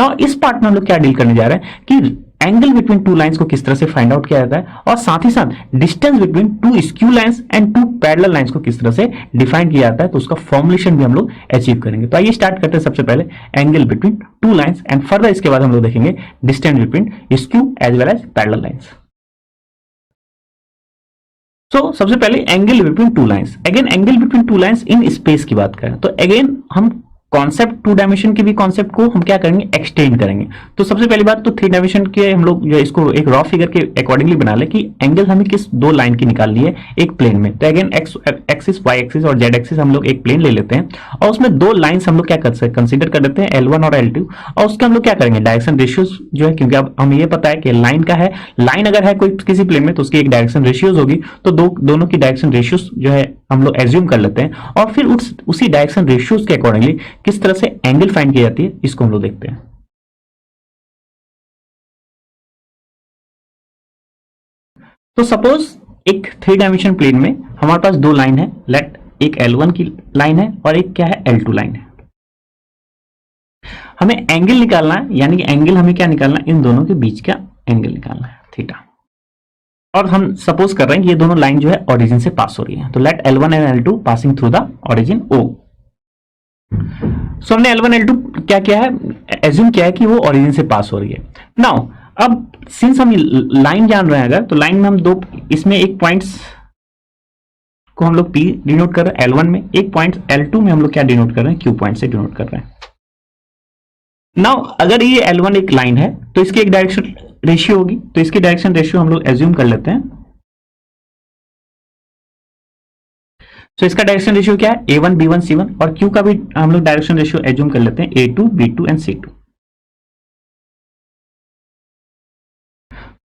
Now इस part में हम लोग क्या डील करने जा रहे हैं कि एंगल बिटवीन टू लाइंस को किस तरह से फाइंड आउट किया जाता है और साथ ही साथ distance between two skew lines and two parallel lines को किस तरह से डिफाइन किया जाता है, तो उसका फॉर्मुलेशन भी हम लोग अचीव करेंगे। तो आइए स्टार्ट करते हैं सबसे पहले angle between two lines and further इसके बाद हम लोग देखेंगे distance between skew as well as parallel lines. So सबसे पहले angle between two lines, again angle between two lines in space की बात करें तो अगेन हम कॉन्सेप्ट टू डायमेंशन के भी कॉन्सेप्ट को हम क्या करेंगे, एक्सटेंड करेंगे। तो सबसे पहली बात तो थ्री डायमेंशन के हम लोग इसको एक रॉ फिगर के अकॉर्डिंगली बना ले कि एंगल हमें किस दो लाइन की निकालनी है एक प्लेन में। तो again X axis, Y axis और जेड एक्सिस हम लोग एक प्लेन ले लेते हैं और उसमें दो लाइंस हम लोग क्या कंसीडर कर लेते हैं L1 और L2 और उसके हम लोग क्या करेंगे डायरेक्शन रेशियोज जो है, क्योंकि अब हमें ये पता है कि लाइन का है, लाइन अगर है कोई किसी प्लेन में तो उसकी एक डायरेक्शन रेशियोज होगी, तो दोनों की डायरेक्शन रेशियोज जो है हम लोग एज्यूम कर लेते हैं और फिर उसी डायरेक्शन रेशियोज के अकॉर्डिंगली किस तरह से एंगल फाइंड की जाती है इसको हम लोग देखते हैं। तो सपोज एक थ्री डायमेंशन प्लेन में हमारे पास दो लाइन है, लेट एक L1 की लाइन है और एक क्या है L2 लाइन है। हमें एंगल निकालना है, यानी कि एंगल हमें क्या निकालना है, इन दोनों के बीच का एंगल निकालना है थीटा। और हम सपोज कर रहे हैं कि ये दोनों लाइन जो है ओरिजिन से पास हो रही है, तो let L1 and L2 passing through the origin O। So हमने L1 L2 क्या किया है, एज्यूम किया है कि वो ओरिजिन से पास हो रही है। नाउ अब सिंस हम लाइन जान रहे हैं अगर, तो लाइन में हम दो, इसमें एक पॉइंट्स को हम लोग P डिनोट कर रहे हैं L1 में, एक पॉइंट L2 में हम लोग क्या डिनोट कर रहे हैं, Q पॉइंट से डिनोट कर रहे हैं। नाउ अगर ये L1 एक लाइन है तो इसकी एक डायरेक्शन रेशियो होगी, तो इसकी डायरेक्शन रेशियो हम लोग एज्यूम कर लेते हैं। तो इसका डायरेक्शन रेशियो क्या है, A1 B1 C1 और Q का भी हम लोग डायरेक्शन रेशियो एज्यूम कर लेते हैं A2 B2 एंड C2।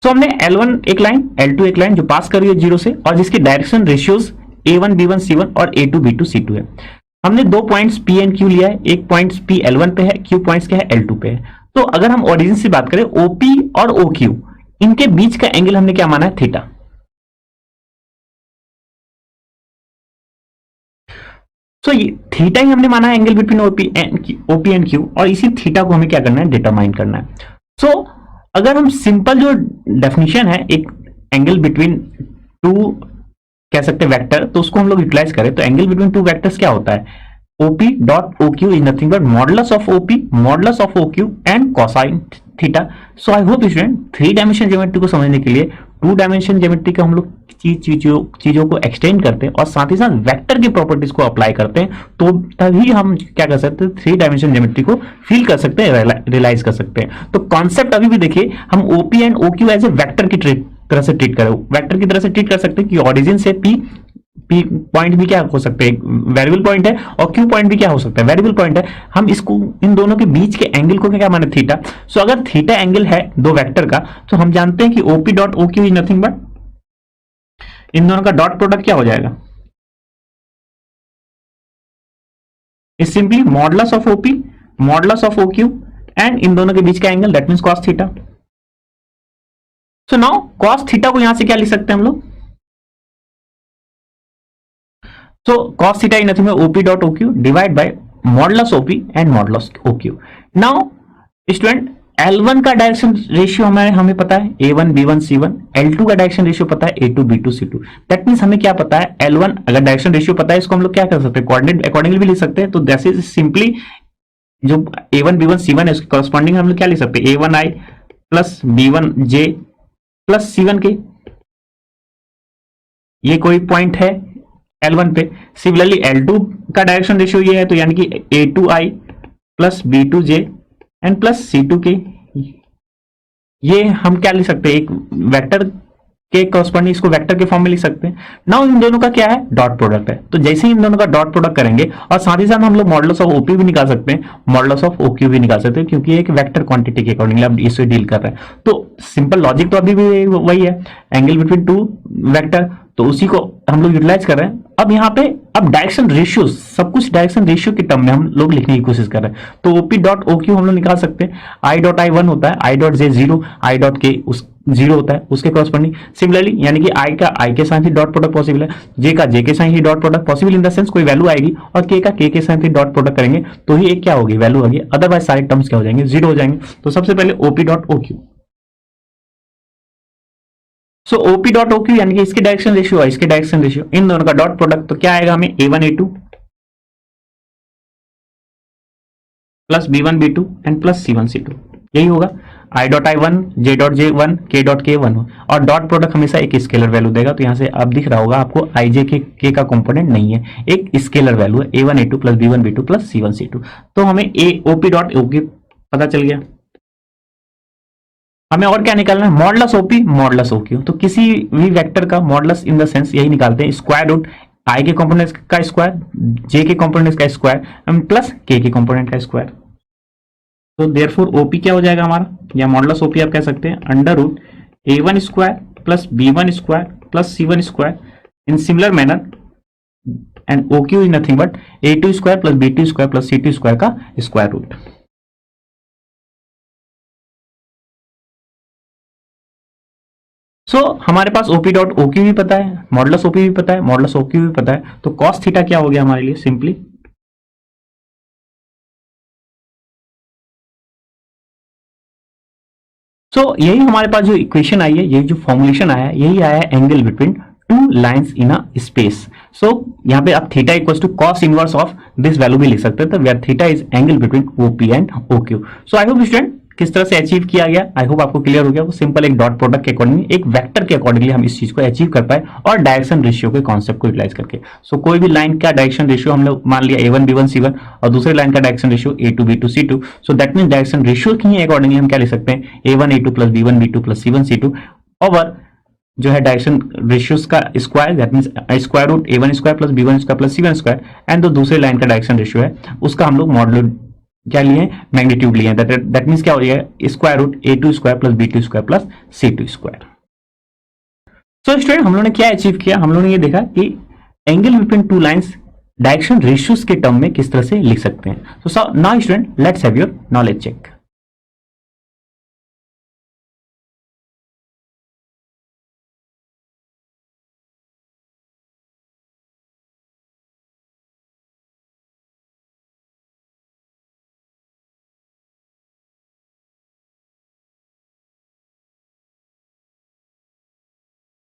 तो हमने L1 एक लाइन L2 एक लाइन जो पास कर रही है जीरो से और जिसकी direction ratios A1 B1 C1 और A2 B2 C2 है। हमने दो पॉइंट्स P एंड Q लिया है, एक पॉइंट्स P L1 पे है, Q पॉइंट्स क्या है L2 पे है। तो अगर हम ओरिजिन से बात करें OP और OQ, इनके बीच का एंगल हमने क्या माना है, थीटा। तो ये थीटा ही हमने माना है angle between OP and Q और इसी थीटा को हमें क्या करना है, डिटरमाइन करना है। सो अगर हम सिंपल जो डेफिनेशन है एक एंगल बिटवीन टू कह सकते हैं वेक्टर, तो उसको हम लोग यूटिलाइज करें तो एंगल बिटवीन टू वेक्टर्स क्या होता है, OP dot OQ is nothing but modulus of OP modulus of OQ and cosine theta. So I hope student three dimension geometry को समझने के लिए टू डायमेंशन ज्योमेट्री का हम लोग चीजों को एक्सटेंड करते हैं और साथ ही साथ वेक्टर की प्रॉपर्टीज को अप्लाई करते हैं, तो तभी हम क्या कर सकते हैं, थ्री डायमेंशन ज्योमेट्री को फील कर सकते हैं, रियलाइज कर सकते हैं। तो कॉन्सेप्ट अभी भी देखिए, हम OP and OQ as a vector की तरह से ट्रीट करें, वेक्टर की तरह से ट्रीट कर सकते हैं कि ओरिजिन से P पॉइंट भी क्या हो सकते हैं, वेरिएबल पॉइंट है और Q पॉइंट भी क्या हो सकता है, वेरिएबल पॉइंट है। हम इसको इन दोनों के बीच के एंगल को क्या माने, थीटा। सो अगर थीटा एंगल है दो वेक्टर का, तो हम जानते हैं कि OP dot OQ is nothing but in दोनों का डॉट प्रोडक्ट क्या हो जाएगा, is simply modulus of OP modulus of OQ and in दोनों के बीच का angle, that means cos theta. So now cos theta को यहां से क्या लिख सकते हैं हम लोग, so cos theta is nothing but OP dot OQ divided by modulus OP and modulus OQ। now student L1 का डायरेक्शन रेशियो हमें पता है A1 B1 C1, L2 का डायरेक्शन रेशियो पता है A2 B2 C2। That means हमें क्या पता है, L1 अगर डायरेक्शन रेशियो पता है इसको हम लोग क्या कर सकते हैं, कोऑर्डिनेट अकॉर्डिंगली भी लिख सकते हैं। तो दैट इज सिंपली जो A1 B1 C1 है उसके कॉरेस्पॉन्डिंग हम लोग क्या लिख सकते हैं, A1I plus B1J plus C1K। ये कोई पॉइंट है L1 पे। सिमिलरली L2 का डायरेक्शन रेशियो ये है, तो यानी कि A2I plus B2J and plus C2K। ये हम क्या लिख सकते हैं, एक वेक्टर के कॉरेस्पॉन्डिंग इसको वेक्टर के फॉर्म में लिख सकते हैं। नाउ इन दोनों का क्या है, डॉट प्रोडक्ट है। तो जैसे ही इन दोनों का डॉट प्रोडक्ट करेंगे और साथ ही साथ हम लोग मॉडुलस ऑफ OP भी निकाल सकते हैं, मॉडुलस ऑफ OQ भी निकाल सकते हैं, क्योंकि एक वेक्टर क्वांटिटी के अकॉर्डिंगली अब इससे डील कर रहे हैं। तो सिंपल लॉजिक तो अभी भी वही है, एंगल बिटवीन टू वेक्टर, तो उसी को हम लोग यूटिलाइज कर रहे हैं। अब यहाँ पे अब डायरेक्शन रेशियो, सब कुछ डायरेक्शन रेशियो के टर्म में हम लोग लिखने की कोशिश कर रहे हैं। तो OP डॉट OQ हम लोग निकाल सकते हैं, I डॉट I 1 होता है, I dot J 0, I dot K उस जीरो होता है उसके क्रॉसपोंडिंग। सिमिलरली यानी कि आई का आई के साथ ही डॉट प्रोडक्ट पॉसिबल है, जे का जे के साथ ही dot product possible in the sense कोई वैल्यू आएगी, और के का के साथ ही डॉट प्रोडक्ट करेंगे तो ही एक क्या होगी, वैल्यू होगी, अदरवाइज सारे टर्म्स क्या हो जाएंगे, जीरो हो जाएंगे। तो सबसे पहले ओपी डॉट ओ क्यू। सो ओपी डॉट ओ क्यू यानी कि इसके डायरेक्शन रेशियो और इसके डायरेक्शन रेशियो, इन दोनों का डॉट प्रोडक्ट, तो क्या आएगा हमें A1 A2 plus B1 B2 and plus C1 C2, यही होगा। I dot I1 J dot J1 K dot K1 और डॉट प्रोडक्ट हमेशा एक स्केलर वैल्यू देगा, तो यहां से अब दिख रहा होगा आपको IJ के का कंपोनेंट नहीं है, एक स्केलर वैल्यू है A1 A2 plus B1 B2 plus C1 C2। तो हमें OP डॉट OQ पता चल गया। हमें और क्या निकालना है, मॉडलस ओपी मॉडलस ओक्यू। तो किसी भी वेक्टर का मॉडलस इन द सेंस यही निकालते हैं, स्क्वायर रूट आई के कंपोनेंट का स्क्वायर, जे के कंपोनेंट का स्क्वायर प्लस के कंपोनेंट का स्क्वायर। तो देयरफॉर ओपी क्या हो जाएगा हमारा, या मॉडलस ओपी आप कह सकते हैं under root A1 square plus B1 square plus C1 square in similar manner, and OQ is nothing but A2 square plus B2 square plus C2 square का स्क्वायर रूट। हमारे पास ओपी डॉट ओक्यू भी पता है, modulus OP भी पता है, modulus OQ भी पता है, तो कॉस थीटा क्या हो गया हमारे लिए सिंपली यही हमारे पास जो इक्वेशन आई है, यही जो फॉर्मुलेशन आया है, यही आया है angle between two lines in a space. यहाँ पे आप theta equals to cos inverse of this value भी लिख सकते हैं, तो where theta is angle between OP and OQ. So I hope student किस तरह से अचीव किया गया, आई होप आपको क्लियर हो गया। वो सिंपल एक डॉट प्रोडक्ट के अकॉर्डिंगली, एक वेक्टर के अकॉर्डिंगली हम इस चीज को अचीव कर पाए, और डायरेक्शन रेशियो के कॉन्सेप्ट को यूटिलाइज करके। कोई भी लाइन का डायरेक्शन रेशियो हम लोग मान लिया A1 B1 C1, और दूसरे लाइन का direction ratio A2 B2 C2। So that mean direction ratio की अकॉर्डिंगली हम क्या लिख सकते हैं, A1 A2 plus B1 B2 plus C1 C2 over जो है डायरेक्शन रेशियोज का square, that means square root A1 square plus B1 square plus C1 square, and जो दूसरे लाइन का डायरेक्शन रेशियो है उसका हम लोग मॉडुलो क्या लिए, मैग्नीट्यूड लिए, दैट मींस क्या हो जाएगा, square root A2 square plus B2 square plus C2 square. So student हम लोगों ने क्या अचीव किया, हम लोगों ने ये देखा कि angle between two lines direction ratios के टर्म में किस तरह से लिख सकते हैं। So now student let's have your knowledge check.